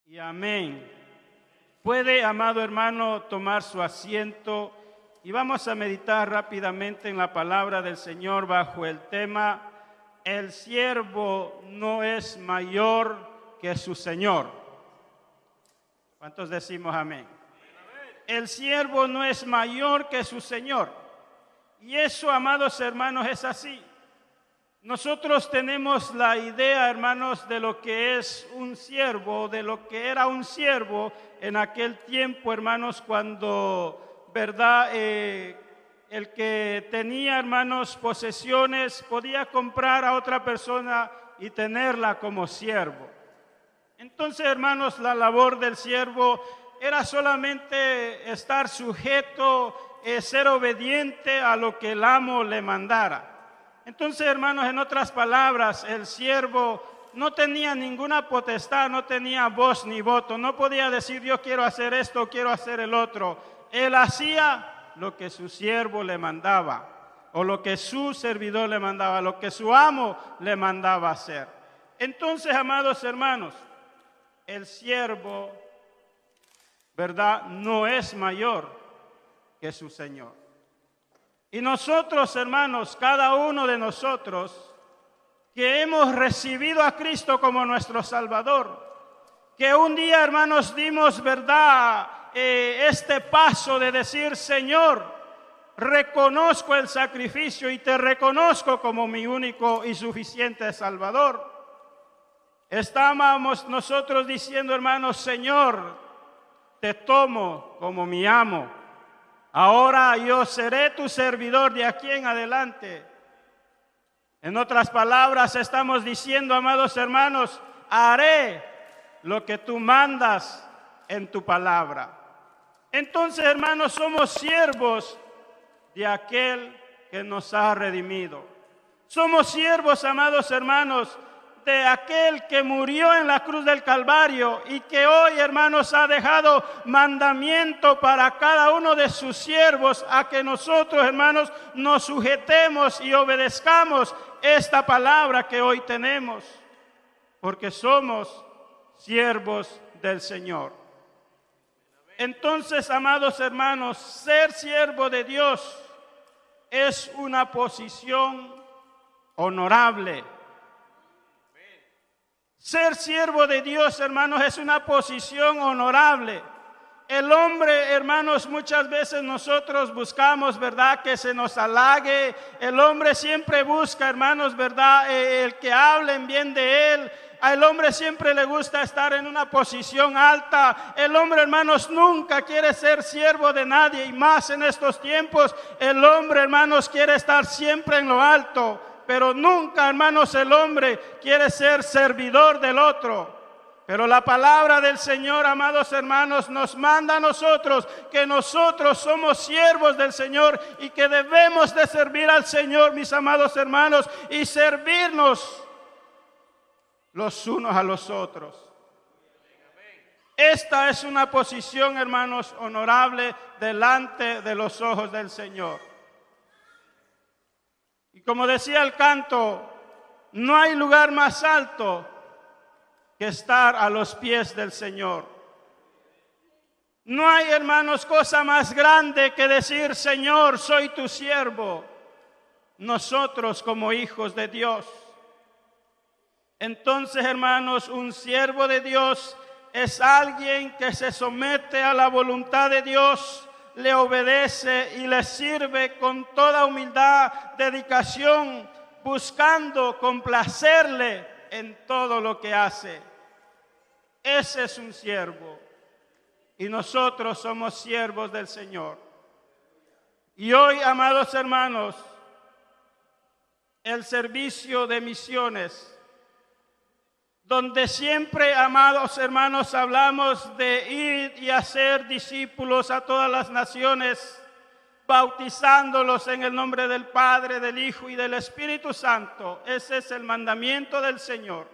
Y amén. Puede, amado hermano, tomar su asiento y vamos a meditar rápidamente en la palabra del Señor bajo el tema: el siervo no es mayor que su Señor. ¿Cuántos decimos amén? El siervo no es mayor que su Señor. Y eso, amados hermanos, es así. Nosotros tenemos la idea, hermanos, de lo que es un siervo, de lo que era un siervo en aquel tiempo, hermanos, cuando, ¿verdad? El que tenía, hermanos, posesiones, podía comprar a otra persona y tenerla como siervo. Entonces, hermanos, la labor del siervo era solamente estar sujeto, ser obediente a lo que el amo le mandara. Entonces, hermanos, en otras palabras, el siervo no tenía ninguna potestad, no tenía voz ni voto, no podía decir yo quiero hacer esto, quiero hacer el otro. Él hacía lo que su siervo le mandaba, o lo que su servidor le mandaba, lo que su amo le mandaba hacer. Entonces, amados hermanos, el siervo, ¿verdad?, no es mayor que su Señor. Y nosotros, hermanos, cada uno de nosotros que hemos recibido a Cristo como nuestro Salvador, que un día, hermanos, dimos, ¿verdad?, este paso de decir: Señor, reconozco el sacrificio y te reconozco como mi único y suficiente Salvador. Estábamos nosotros diciendo, hermanos: Señor, te tomo como mi amo. Ahora yo seré tu servidor de aquí en adelante. En otras palabras, estamos diciendo, amados hermanos, haré lo que tú mandas en tu palabra. Entonces, hermanos, somos siervos de aquel que nos ha redimido. Somos siervos, amados hermanos, de aquel que murió en la cruz del Calvario y que hoy, hermanos, ha dejado mandamiento para cada uno de sus siervos a que nosotros, hermanos, nos sujetemos y obedezcamos esta palabra que hoy tenemos, porque somos siervos del Señor. Entonces, amados hermanos, ser siervo de Dios es una posición honorable. Ser siervo de Dios, hermanos, es una posición honorable. El hombre, hermanos, muchas veces nosotros buscamos, ¿verdad?, que se nos halague. El hombre siempre busca, hermanos, ¿verdad?, el que hablen bien de él. Al hombre siempre le gusta estar en una posición alta. El hombre, hermanos, nunca quiere ser siervo de nadie, y más en estos tiempos. El hombre, hermanos, quiere estar siempre en lo alto. Pero nunca, hermanos, el hombre quiere ser servidor del otro. Pero la palabra del Señor, amados hermanos, nos manda a nosotros que nosotros somos siervos del Señor y que debemos de servir al Señor, mis amados hermanos, y servirnos los unos a los otros. Esta es una posición, hermanos, honorable delante de los ojos del Señor. Y como decía el canto, no hay lugar más alto que estar a los pies del Señor. No hay, hermanos, cosa más grande que decir: Señor, soy tu siervo. Nosotros como hijos de Dios. Entonces, hermanos, un siervo de Dios es alguien que se somete a la voluntad de Dios, le obedece y le sirve con toda humildad, dedicación, buscando complacerle en todo lo que hace. Ese es un siervo. Y nosotros somos siervos del Señor. Y hoy, amados hermanos, el servicio de misiones, donde siempre, amados hermanos, hablamos de ir y hacer discípulos a todas las naciones, bautizándolos en el nombre del Padre, del Hijo y del Espíritu Santo. Ese es el mandamiento del Señor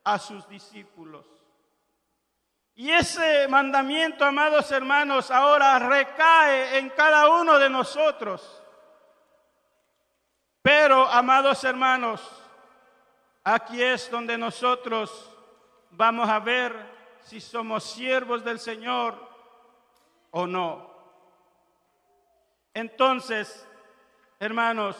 a sus discípulos. Y ese mandamiento, amados hermanos, ahora recae en cada uno de nosotros. Pero, amados hermanos, aquí es donde nosotros vamos a ver si somos siervos del Señor o no. Entonces, hermanos,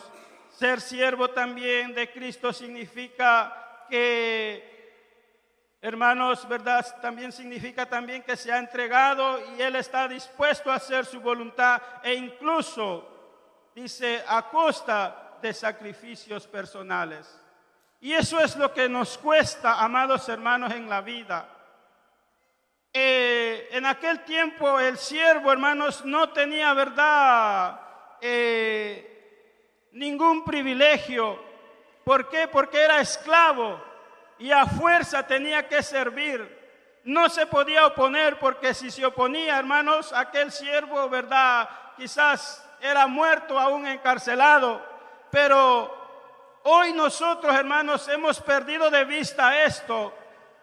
ser siervo también de Cristo significa que, hermanos, ¿verdad? También significa también que se ha entregado y Él está dispuesto a hacer su voluntad e incluso, dice, a costa de sacrificios personales. Y eso es lo que nos cuesta, amados hermanos, en la vida. En aquel tiempo el siervo, hermanos, no tenía, ¿verdad?, ningún privilegio. ¿Por qué? Porque era esclavo y a fuerza tenía que servir. No se podía oponer, porque si se oponía, hermanos, aquel siervo, ¿verdad?, quizás era muerto, aún encarcelado. Pero hoy nosotros, hermanos, hemos perdido de vista esto,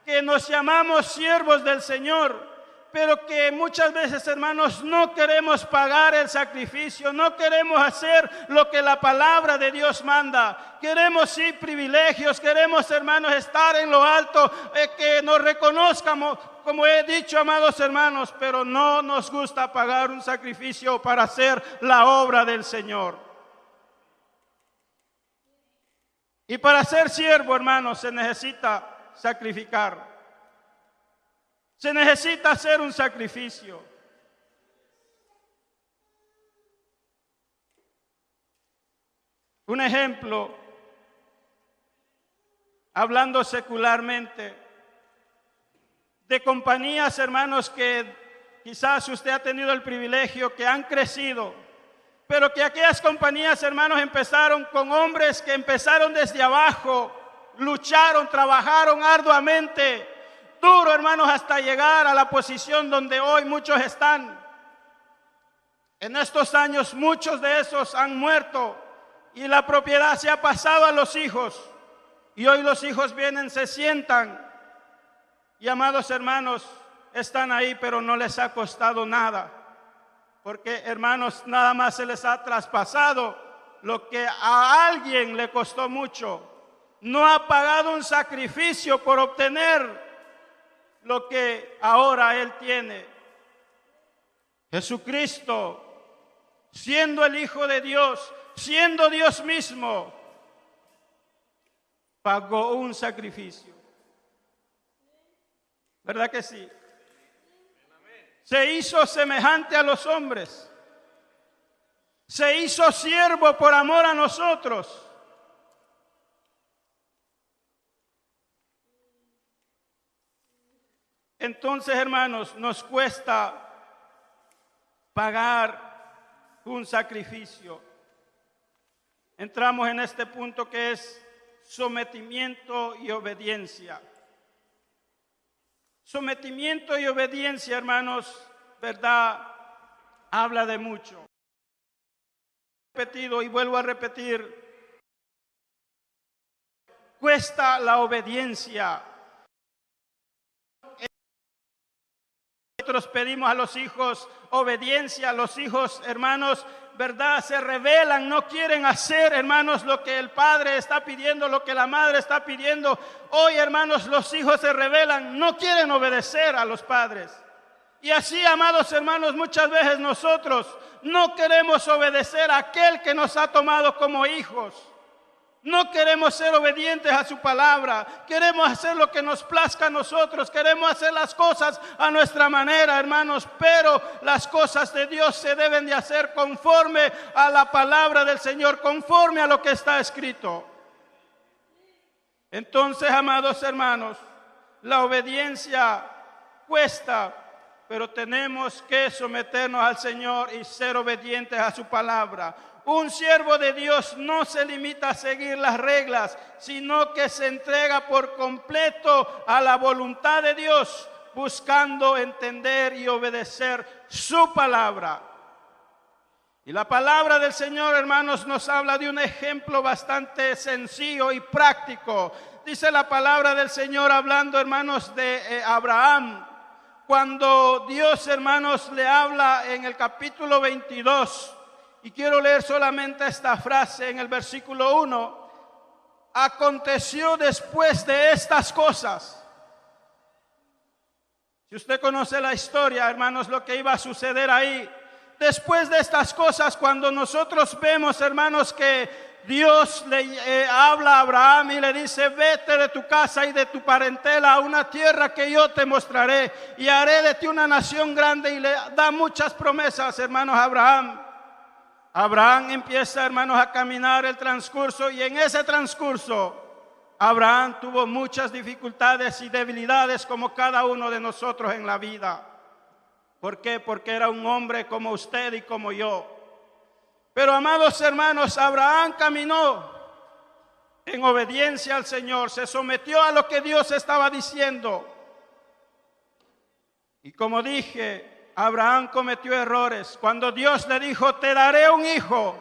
que nos llamamos siervos del Señor, pero que muchas veces, hermanos, no queremos pagar el sacrificio, no queremos hacer lo que la palabra de Dios manda. Queremos sí privilegios, queremos, hermanos, estar en lo alto, que nos reconozcamos, como he dicho, amados hermanos, pero no nos gusta pagar un sacrificio para hacer la obra del Señor. Y para ser siervo, hermanos, se necesita sacrificar. Se necesita hacer un sacrificio. Un ejemplo, hablando secularmente, de compañías, hermanos, que quizás usted ha tenido el privilegio, que han crecido, pero que aquellas compañías, hermanos, empezaron con hombres que empezaron desde abajo, lucharon, trabajaron arduamente, duro, hermanos, hasta llegar a la posición donde hoy muchos están. En estos años muchos de esos han muerto y la propiedad se ha pasado a los hijos. Y hoy los hijos vienen, se sientan y, amados hermanos, están ahí, pero no les ha costado nada. Porque, hermanos, nada más se les ha traspasado lo que a alguien le costó mucho. No ha pagado un sacrificio por obtener lo que ahora él tiene. Jesucristo, siendo el Hijo de Dios, siendo Dios mismo, pagó un sacrificio. ¿Verdad que sí? Se hizo semejante a los hombres. Se hizo siervo por amor a nosotros. Entonces, hermanos, nos cuesta pagar un sacrificio. Entramos en este punto que es sometimiento y obediencia. Sometimiento y obediencia, hermanos, ¿verdad?, habla de mucho. He repetido y vuelvo a repetir, cuesta la obediencia. Nosotros pedimos a los hijos obediencia, los hijos, hermanos, ¿verdad?, se rebelan, no quieren hacer, hermanos, lo que el padre está pidiendo, lo que la madre está pidiendo. Hoy, hermanos, los hijos se rebelan, no quieren obedecer a los padres. Y así, amados hermanos, muchas veces nosotros no queremos obedecer a aquel que nos ha tomado como hijos. No queremos ser obedientes a su palabra. Queremos hacer lo que nos plazca a nosotros. Queremos hacer las cosas a nuestra manera, hermanos. Pero las cosas de Dios se deben de hacer conforme a la palabra del Señor, conforme a lo que está escrito. Entonces, amados hermanos, la obediencia cuesta, pero tenemos que someternos al Señor y ser obedientes a su palabra. Un siervo de Dios no se limita a seguir las reglas, sino que se entrega por completo a la voluntad de Dios, buscando entender y obedecer su palabra. Y la palabra del Señor, hermanos, nos habla de un ejemplo bastante sencillo y práctico. Dice la palabra del Señor, hablando, hermanos, de Abraham, cuando Dios, hermanos, le habla en el capítulo 22. Y quiero leer solamente esta frase en el versículo 1. Aconteció después de estas cosas. Si usted conoce la historia, hermanos, lo que iba a suceder ahí. Después de estas cosas, cuando nosotros vemos, hermanos, que Dios le habla a Abraham y le dice: vete de tu casa y de tu parentela a una tierra que yo te mostraré y haré de ti una nación grande, y le da muchas promesas, hermanos, a Abraham. Abraham empieza, hermanos, a caminar el transcurso, y en ese transcurso Abraham tuvo muchas dificultades y debilidades, como cada uno de nosotros en la vida. ¿Por qué? Porque era un hombre como usted y como yo. Pero, amados hermanos, Abraham caminó en obediencia al Señor, se sometió a lo que Dios estaba diciendo. Y como dije, Abraham cometió errores. Cuando Dios le dijo: te daré un hijo,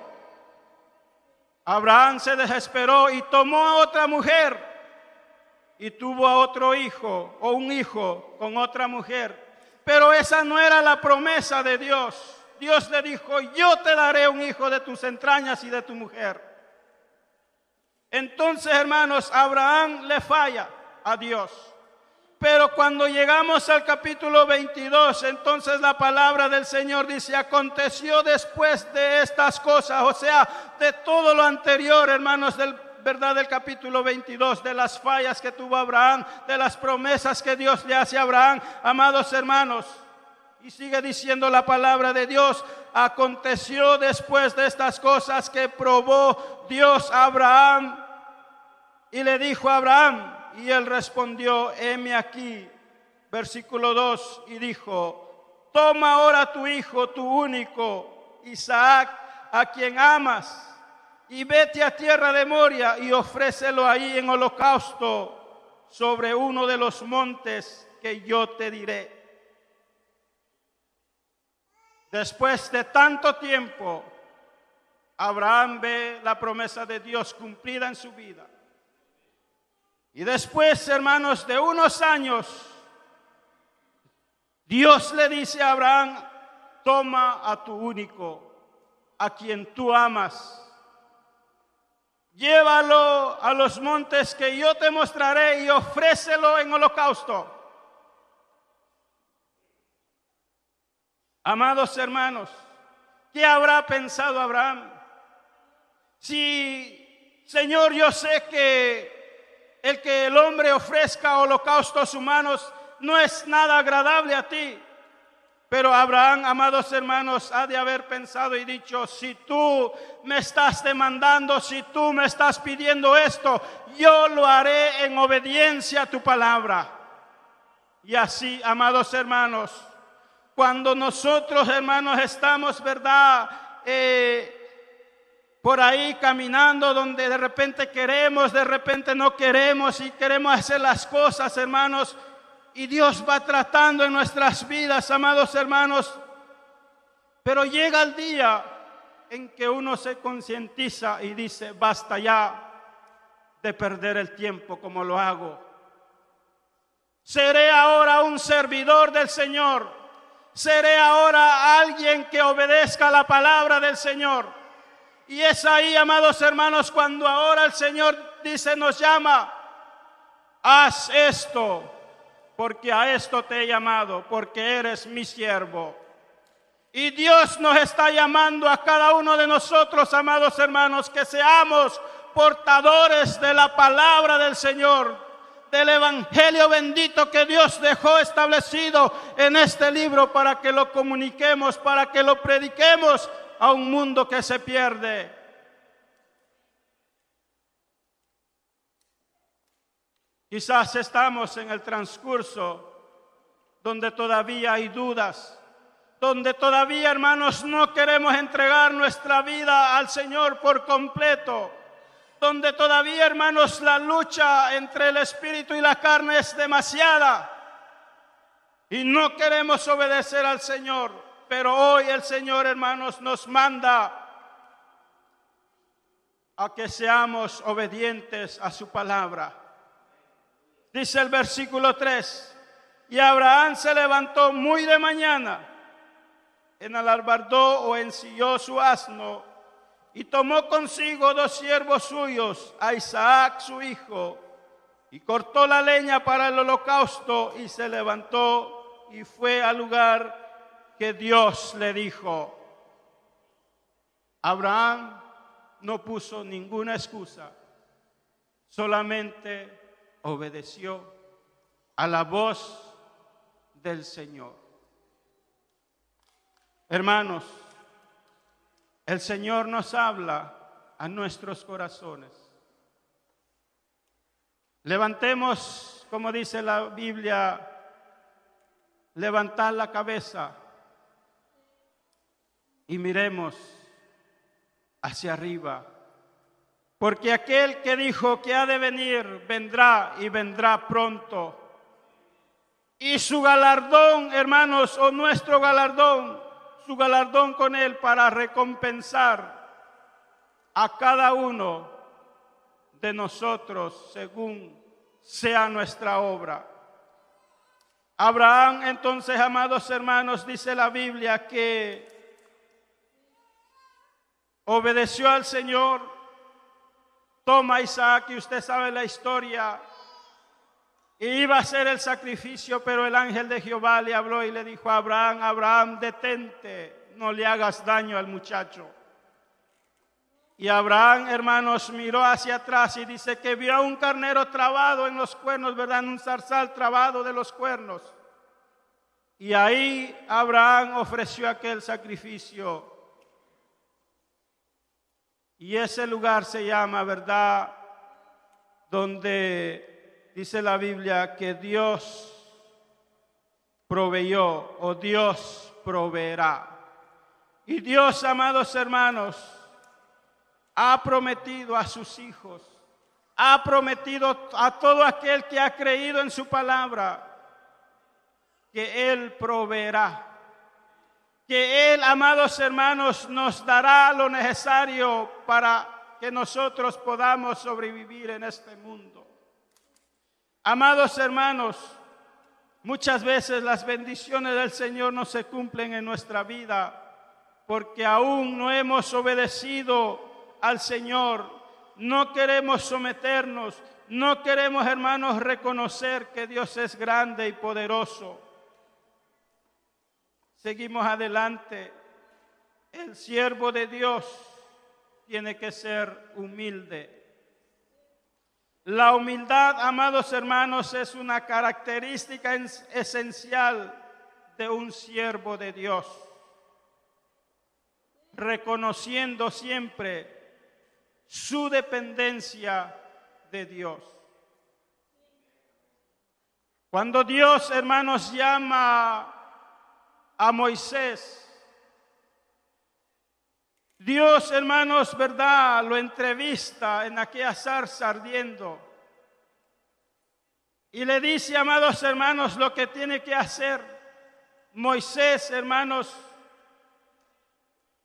Abraham se desesperó y tomó a otra mujer y tuvo a otro hijo, o un hijo con otra mujer. Pero esa no era la promesa de Dios. Dios le dijo: yo te daré un hijo de tus entrañas y de tu mujer. Entonces, hermanos, Abraham le falla a Dios. Pero cuando llegamos al capítulo 22, entonces la palabra del Señor dice: aconteció después de estas cosas, o sea, de todo lo anterior, hermanos, del capítulo 22, de las fallas que tuvo Abraham, de las promesas que Dios le hace a Abraham, amados hermanos. Y sigue diciendo la palabra de Dios: aconteció después de estas cosas que probó Dios a Abraham y le dijo a Abraham, y él respondió: heme aquí. Versículo 2, y dijo: toma ahora tu hijo, tu único, Isaac, a quien amas, y vete a tierra de Moria y ofrécelo ahí en holocausto sobre uno de los montes que yo te diré. Después de tanto tiempo, Abraham ve la promesa de Dios cumplida en su vida. Y después, hermanos, de unos años, Dios le dice a Abraham: toma a tu único, a quien tú amas, llévalo a los montes que yo te mostraré y ofrécelo en holocausto. Amados hermanos, ¿qué habrá pensado Abraham? Si, Señor, yo sé que el hombre ofrezca holocaustos humanos no es nada agradable a ti. Pero Abraham, amados hermanos, ha de haber pensado y dicho: si tú me estás demandando, si tú me estás pidiendo esto, yo lo haré en obediencia a tu palabra. Y así, amados hermanos, cuando nosotros, hermanos, estamos, ¿verdad?, por ahí caminando, donde de repente queremos, de repente no queremos, y queremos hacer las cosas, hermanos, y Dios va tratando en nuestras vidas, amados hermanos. Pero llega el día en que uno se concientiza y dice: basta ya de perder el tiempo como lo hago. Seré ahora un servidor del Señor. Seré ahora alguien que obedezca la palabra del Señor. Y es ahí, amados hermanos, cuando ahora el Señor dice, nos llama: haz esto, porque a esto te he llamado, porque eres mi siervo. Y Dios nos está llamando a cada uno de nosotros, amados hermanos, que seamos portadores de la palabra del Señor, del evangelio bendito que Dios dejó establecido en este libro, para que lo comuniquemos, para que lo prediquemos a un mundo que se pierde. Quizás estamos en el transcurso donde todavía hay dudas, donde todavía, hermanos, no queremos entregar nuestra vida al Señor por completo, donde todavía, hermanos, la lucha entre el espíritu y la carne es demasiada y no queremos obedecer al Señor. Pero hoy el Señor, hermanos, nos manda a que seamos obedientes a su palabra. Dice el versículo 3: y Abraham se levantó muy de mañana, enalbardó o ensilló su asno, y tomó consigo 2 siervos suyos, a Isaac su hijo, y cortó la leña para el holocausto, y se levantó y fue al lugar que Dios le dijo. Abraham no puso ninguna excusa, solamente obedeció a la voz del Señor. Hermanos, el Señor nos habla a nuestros corazones. Levantemos, como dice la Biblia, levantar la cabeza y miremos hacia arriba, porque aquel que dijo que ha de venir, vendrá y vendrá pronto. Y su galardón, hermanos, o nuestro galardón, su galardón con él para recompensar a cada uno de nosotros según sea nuestra obra. Abraham, entonces, amados hermanos, dice la Biblia que obedeció al Señor, toma a Isaac, y usted sabe la historia, y iba a hacer el sacrificio, pero el ángel de Jehová le habló y le dijo a Abraham: Abraham, detente, no le hagas daño al muchacho. Y Abraham, hermanos, miró hacia atrás y dice que vio a un carnero trabado en los cuernos, ¿verdad? En un zarzal trabado de los cuernos. Y ahí Abraham ofreció aquel sacrificio. Y ese lugar se llama, ¿verdad?, donde dice la Biblia que Dios proveyó, o Dios proveerá. Y Dios, amados hermanos, ha prometido a sus hijos, ha prometido a todo aquel que ha creído en su palabra, que Él proveerá, que Él, amados hermanos, nos dará lo necesario para que nosotros podamos sobrevivir en este mundo. Amados hermanos, muchas veces las bendiciones del Señor no se cumplen en nuestra vida porque aún no hemos obedecido al Señor. No queremos someternos, no queremos, hermanos, reconocer que Dios es grande y poderoso. Seguimos adelante. El siervo de Dios tiene que ser humilde. La humildad, amados hermanos, es una característica esencial de un siervo de Dios, reconociendo siempre su dependencia de Dios. Cuando Dios, hermanos, llama a Moisés, Dios, hermanos, ¿verdad?, lo entrevista en aquella zarza ardiendo y le dice, amados hermanos, lo que tiene que hacer. Moisés, hermanos,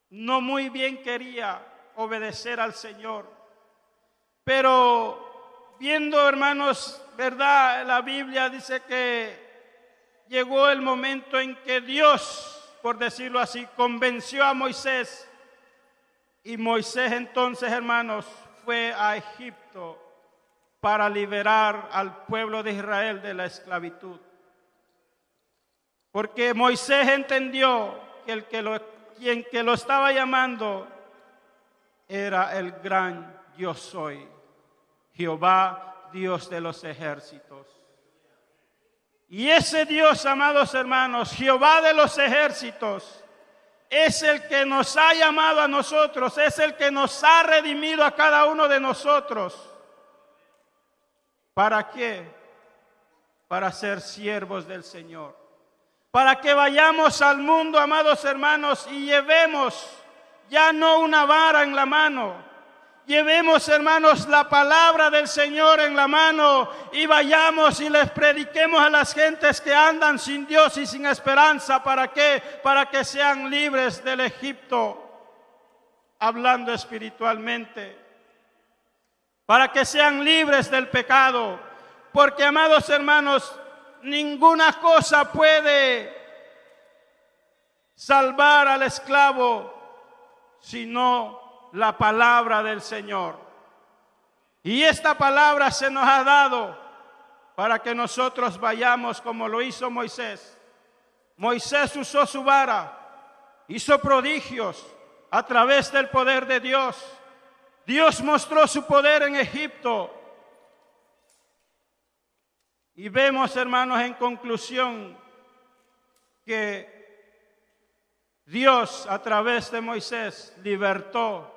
no muy bien quería obedecer al Señor, pero viendo, hermanos, ¿verdad?, la Biblia dice que llegó el momento en que Dios, por decirlo así, convenció a Moisés. Y Moisés entonces, hermanos, fue a Egipto para liberar al pueblo de Israel de la esclavitud. Porque Moisés entendió que quien lo estaba llamando era el gran yo soy, Jehová, Dios de los ejércitos. Y ese Dios, amados hermanos, Jehová de los ejércitos, es el que nos ha llamado a nosotros, es el que nos ha redimido a cada uno de nosotros. ¿Para qué? Para ser siervos del Señor. Para que vayamos al mundo, amados hermanos, y llevemos ya no una vara en la mano. Llevemos, hermanos, la palabra del Señor en la mano y vayamos y les prediquemos a las gentes que andan sin Dios y sin esperanza. ¿Para qué? Para que sean libres del Egipto, hablando espiritualmente. Para que sean libres del pecado. Porque, amados hermanos, ninguna cosa puede salvar al esclavo sino la palabra del Señor. Y esta palabra se nos ha dado para que nosotros vayamos como lo hizo Moisés Moisés usó su vara, hizo prodigios a través del poder de Dios. Dios mostró su poder en Egipto. Y vemos, hermanos, en conclusión, que Dios a través de Moisés libertó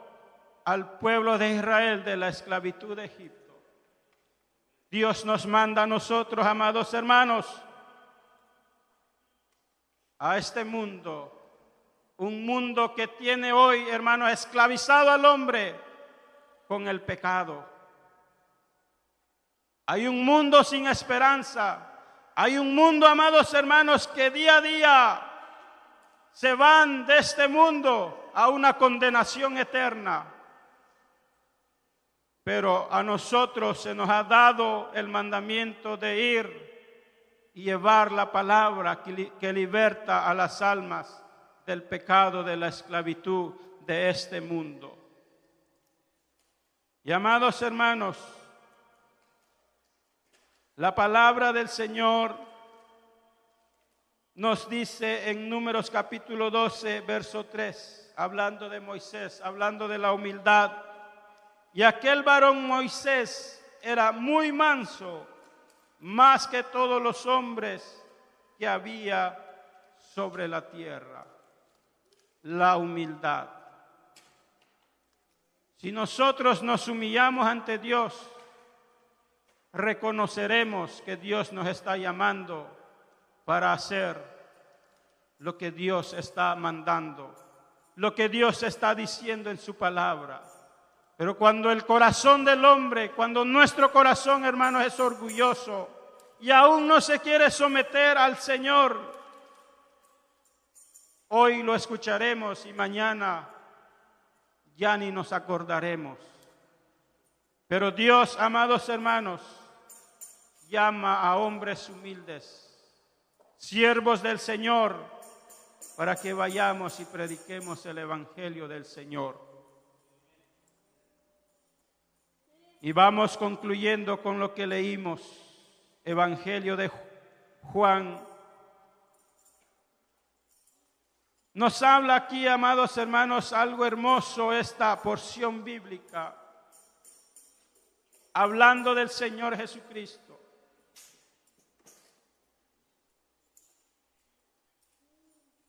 al pueblo de Israel de la esclavitud de Egipto. Dios nos manda a nosotros, amados hermanos, a este mundo, un mundo que tiene hoy, hermanos, esclavizado al hombre con el pecado. Hay un mundo sin esperanza. Hay un mundo, amados hermanos, que día a día se van de este mundo a una condenación eterna. Pero a nosotros se nos ha dado el mandamiento de ir y llevar la palabra que liberta a las almas del pecado, de la esclavitud de este mundo. Y amados hermanos, la palabra del Señor nos dice en Números capítulo 12, verso 3, hablando de Moisés, hablando de la humildad. Y aquel varón Moisés era muy manso, más que todos los hombres que había sobre la tierra. La humildad. Si nosotros nos humillamos ante Dios, reconoceremos que Dios nos está llamando para hacer lo que Dios está mandando, lo que Dios está diciendo en su palabra. Pero cuando el corazón del hombre, cuando nuestro corazón, hermanos, es orgulloso y aún no se quiere someter al Señor, hoy lo escucharemos y mañana ya ni nos acordaremos. Pero Dios, amados hermanos, llama a hombres humildes, siervos del Señor, para que vayamos y prediquemos el Evangelio del Señor. Y vamos concluyendo con lo que leímos, Evangelio de Juan. Nos habla aquí, amados hermanos, algo hermoso esta porción bíblica, hablando del Señor Jesucristo.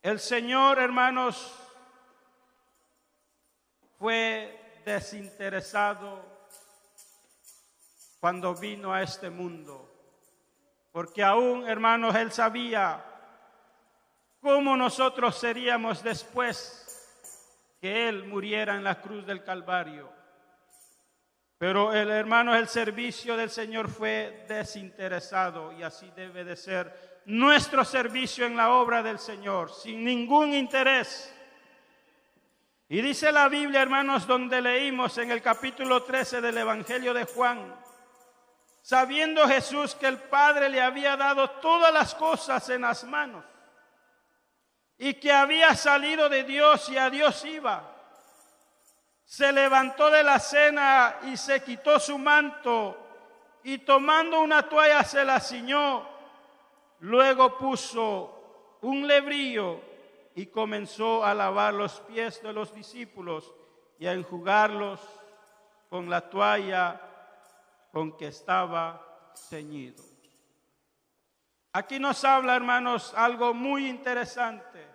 El Señor, hermanos, fue desinteresado cuando vino a este mundo, porque aún, hermanos, Él sabía cómo nosotros seríamos después que Él muriera en la cruz del Calvario. Pero hermanos, el servicio del Señor fue desinteresado, y así debe de ser nuestro servicio en la obra del Señor, sin ningún interés. Y dice la Biblia, hermanos, donde leímos en el capítulo 13 del Evangelio de Juan: sabiendo Jesús que el Padre le había dado todas las cosas en las manos y que había salido de Dios y a Dios iba, se levantó de la cena y se quitó su manto y tomando una toalla se la ciñó. Luego puso un lebrillo y comenzó a lavar los pies de los discípulos y a enjugarlos con la toalla con que estaba ceñido. Aquí nos habla, hermanos, algo muy interesante.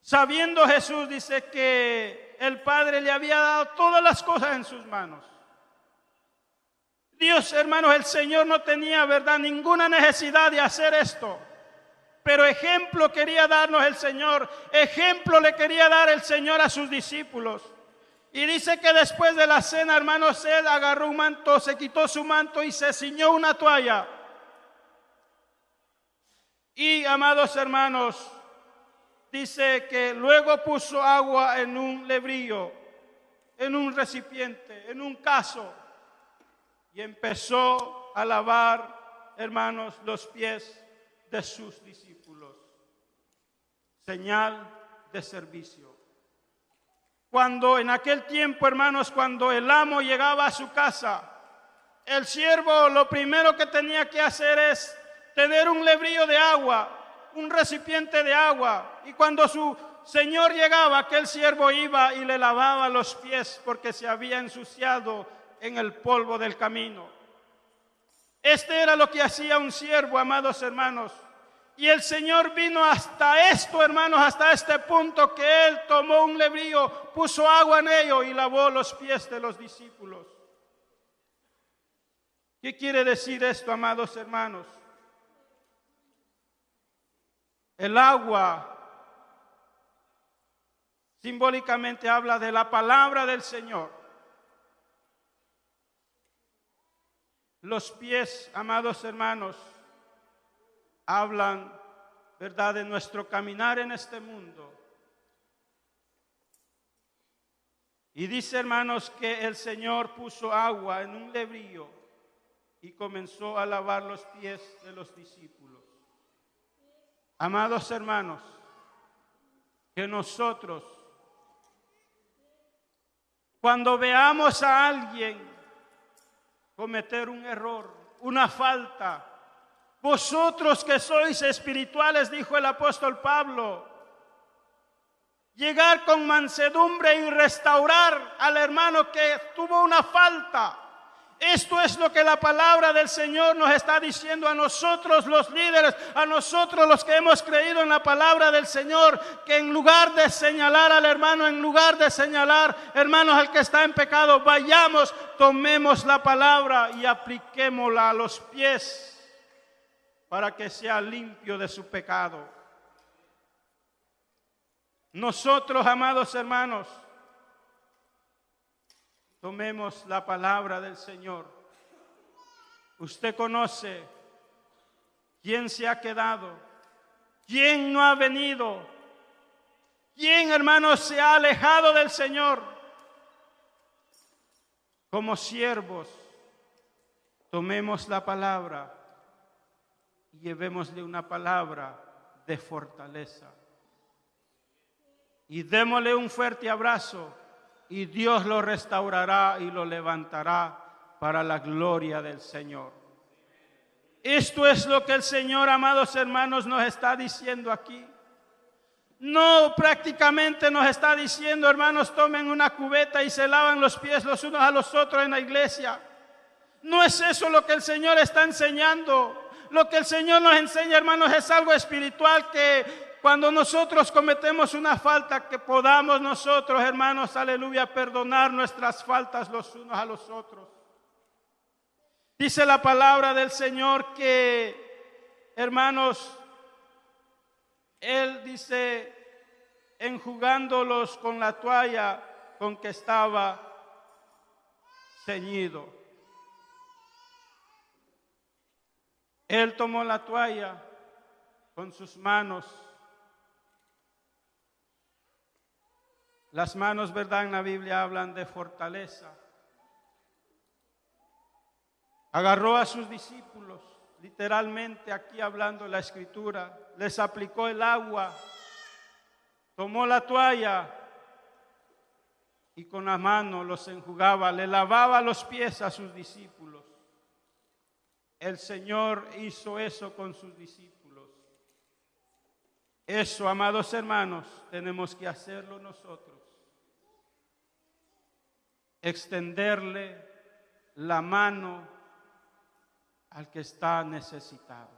Sabiendo Jesús, dice que el Padre le había dado todas las cosas en sus manos. Dios, hermanos, el Señor no tenía, verdad, ninguna necesidad de hacer esto. Pero ejemplo quería darnos el Señor, ejemplo le quería dar el Señor a sus discípulos. Y dice que después de la cena, hermanos, Él agarró un manto, se quitó su manto y se ciñó una toalla. Y, amados hermanos, dice que luego puso agua en un lebrillo, en un recipiente, en un caso, y empezó a lavar, hermanos, los pies de sus discípulos. Señal de servicio. Cuando en aquel tiempo, hermanos, cuando el amo llegaba a su casa, el siervo lo primero que tenía que hacer es tener un lebrillo de agua un recipiente de agua, y cuando su señor llegaba, aquel siervo iba y le lavaba los pies porque se había ensuciado en el polvo del camino. Este era lo que hacía un siervo, amados hermanos. Y el Señor vino hasta esto, hermanos, hasta este punto que Él tomó un lebrillo, puso agua en ello y lavó los pies de los discípulos. ¿Qué quiere decir esto, amados hermanos? El agua simbólicamente habla de la palabra del Señor. Los pies, amados hermanos, hablan, ¿verdad?, de nuestro caminar en este mundo. Y dice, hermanos, que el Señor puso agua en un lebrillo y comenzó a lavar los pies de los discípulos. Amados hermanos, que nosotros, cuando veamos a alguien cometer un error, una falta, vosotros que sois espirituales, dijo el apóstol Pablo, llegar con mansedumbre y restaurar al hermano que tuvo una falta. Esto es lo que la palabra del Señor nos está diciendo a nosotros los líderes, a nosotros los que hemos creído en la palabra del Señor, que en lugar de señalar al hermano, en lugar de señalar, hermanos, al que está en pecado, vayamos, tomemos la palabra y apliquémosla a los pies para que sea limpio de su pecado. Nosotros, amados hermanos, tomemos la palabra del Señor. Usted conoce quién se ha quedado, quién no ha venido, quién, hermanos, se ha alejado del Señor. Como siervos, tomemos la palabra y llevémosle una palabra de fortaleza. Y démosle un fuerte abrazo y Dios lo restaurará y lo levantará para la gloria del Señor. Esto es lo que el Señor, amados hermanos, nos está diciendo aquí. No, prácticamente nos está diciendo, hermanos, tomen una cubeta y se lavan los pies los unos a los otros en la iglesia. No es eso lo que el Señor está enseñando. Lo que el Señor nos enseña, hermanos, es algo espiritual, que cuando nosotros cometemos una falta, que podamos nosotros, hermanos, aleluya, perdonar nuestras faltas los unos a los otros. Dice la palabra del Señor que, hermanos, Él dice, enjugándolos con la toalla con que estaba ceñido. Él tomó la toalla con sus manos. Las manos, ¿verdad?, en la Biblia hablan de fortaleza. Agarró a sus discípulos, literalmente aquí hablando la Escritura, les aplicó el agua, tomó la toalla y con la mano los enjugaba, le lavaba los pies a sus discípulos. El Señor hizo eso con sus discípulos. Eso, amados hermanos, tenemos que hacerlo nosotros. Extenderle la mano al que está necesitado.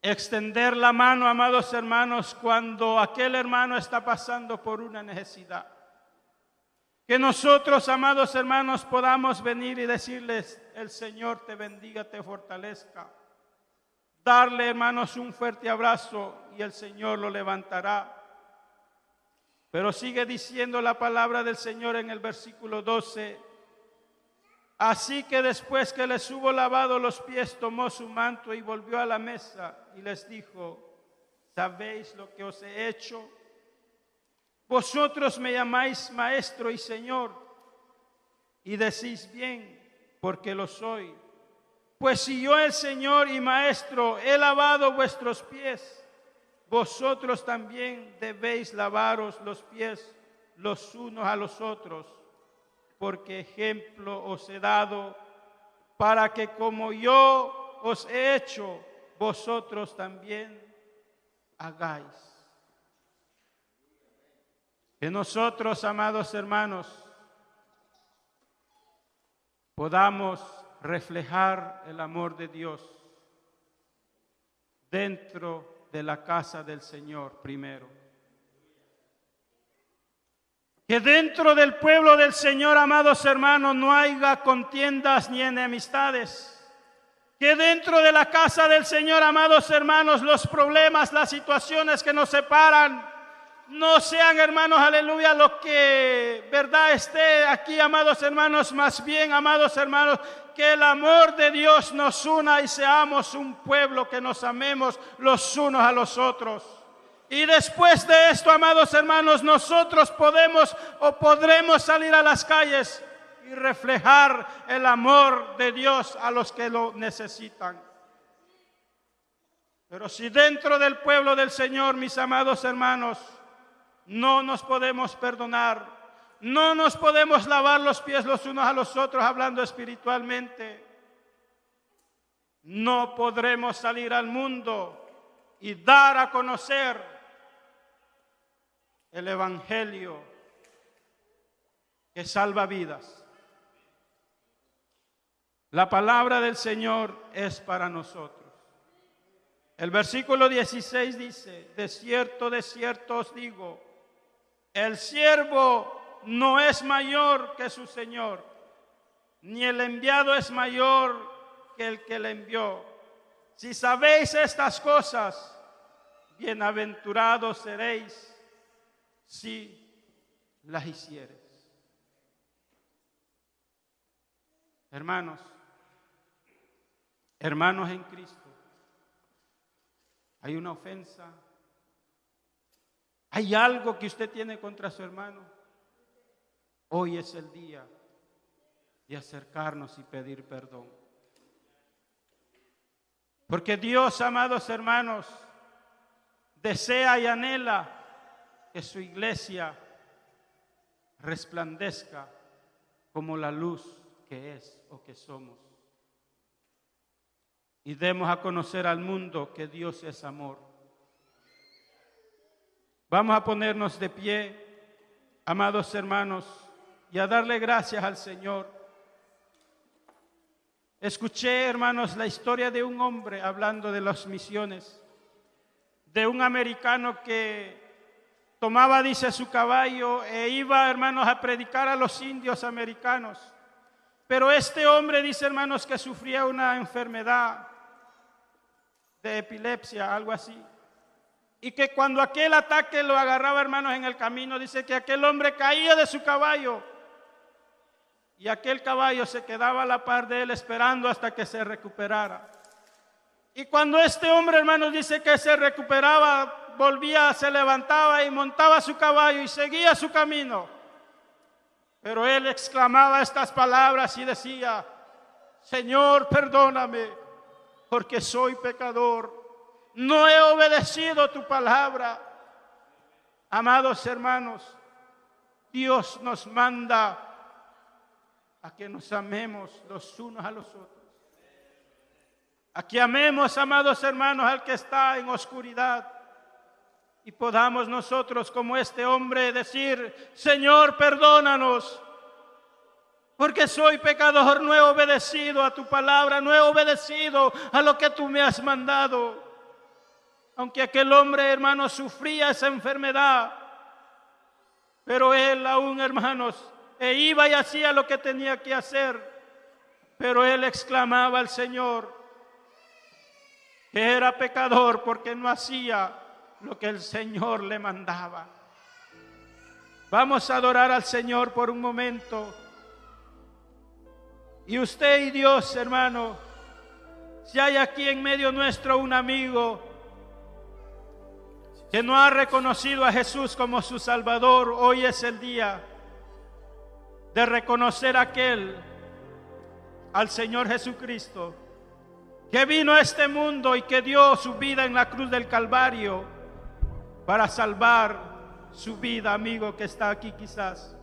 Extender la mano, amados hermanos, cuando aquel hermano está pasando por una necesidad. Que nosotros, amados hermanos, podamos venir y decirles, el Señor te bendiga, te fortalezca. Darle, hermanos, un fuerte abrazo y el Señor lo levantará. Pero sigue diciendo la palabra del Señor en el versículo 12. Así que después que les hubo lavado los pies, tomó su manto y volvió a la mesa y les dijo, ¿sabéis lo que os he hecho? Vosotros me llamáis maestro y Señor, y decís bien, porque lo soy. Pues si yo, el Señor y maestro, he lavado vuestros pies, vosotros también debéis lavaros los pies los unos a los otros, porque ejemplo os he dado, para que como yo os he hecho, vosotros también hagáis. Que nosotros, amados hermanos, podamos reflejar el amor de Dios dentro de la casa del Señor primero. Que dentro del pueblo del Señor, amados hermanos, no haya contiendas ni enemistades. Que dentro de la casa del Señor, amados hermanos, los problemas, las situaciones que nos separan, no sean, hermanos, aleluya, lo que verdad esté aquí, amados hermanos, más bien, amados hermanos, que el amor de Dios nos una y seamos un pueblo que nos amemos los unos a los otros. Y después de esto, amados hermanos, nosotros podremos salir a las calles y reflejar el amor de Dios a los que lo necesitan. Pero si dentro del pueblo del Señor, mis amados hermanos, no nos podemos perdonar, no nos podemos lavar los pies los unos a los otros hablando espiritualmente, no podremos salir al mundo y dar a conocer el Evangelio que salva vidas. La palabra del Señor es para nosotros. El versículo 16 dice: de cierto os digo, el siervo no es mayor que su Señor, ni el enviado es mayor que el que le envió. Si sabéis estas cosas, bienaventurados seréis si las hiciereis. Hermanos en Cristo, hay una ofensa, hay algo que usted tiene contra su hermano. Hoy es el día de acercarnos y pedir perdón. Porque Dios, amados hermanos, desea y anhela que su iglesia resplandezca como la luz que es o que somos. Y demos a conocer al mundo que Dios es amor. Vamos a ponernos de pie, amados hermanos, y a darle gracias al Señor. Escuché, hermanos, la historia de un hombre hablando de las misiones, de un americano que tomaba, dice, su caballo e iba, hermanos, a predicar a los indios americanos. Pero este hombre, dice, hermanos, que sufría una enfermedad de epilepsia, algo así. Y que cuando aquel ataque lo agarraba, hermanos, en el camino, dice que aquel hombre caía de su caballo y aquel caballo se quedaba a la par de él esperando hasta que se recuperara. Y cuando este hombre, hermanos, dice que se recuperaba, volvía, se levantaba y montaba su caballo y seguía su camino. Pero él exclamaba estas palabras y decía: Señor, perdóname, porque soy pecador. No he obedecido tu palabra. Amados hermanos, Dios nos manda a que nos amemos los unos a los otros. A que amemos, amados hermanos, al que está en oscuridad. Y podamos nosotros, como este hombre, decir: Señor, perdónanos, porque soy pecador, no he obedecido a tu palabra, no he obedecido a lo que tú me has mandado. Aunque aquel hombre, hermanos, sufría esa enfermedad, pero él aún, hermanos, iba y hacía lo que tenía que hacer. Pero él exclamaba al Señor que era pecador porque no hacía lo que el Señor le mandaba. Vamos a adorar al Señor por un momento. Y usted y Dios, hermano, si hay aquí en medio nuestro un amigo que no ha reconocido a Jesús como su Salvador, hoy es el día de reconocer al Señor Jesucristo, que vino a este mundo y que dio su vida en la cruz del Calvario para salvar su vida, amigo que está aquí quizás.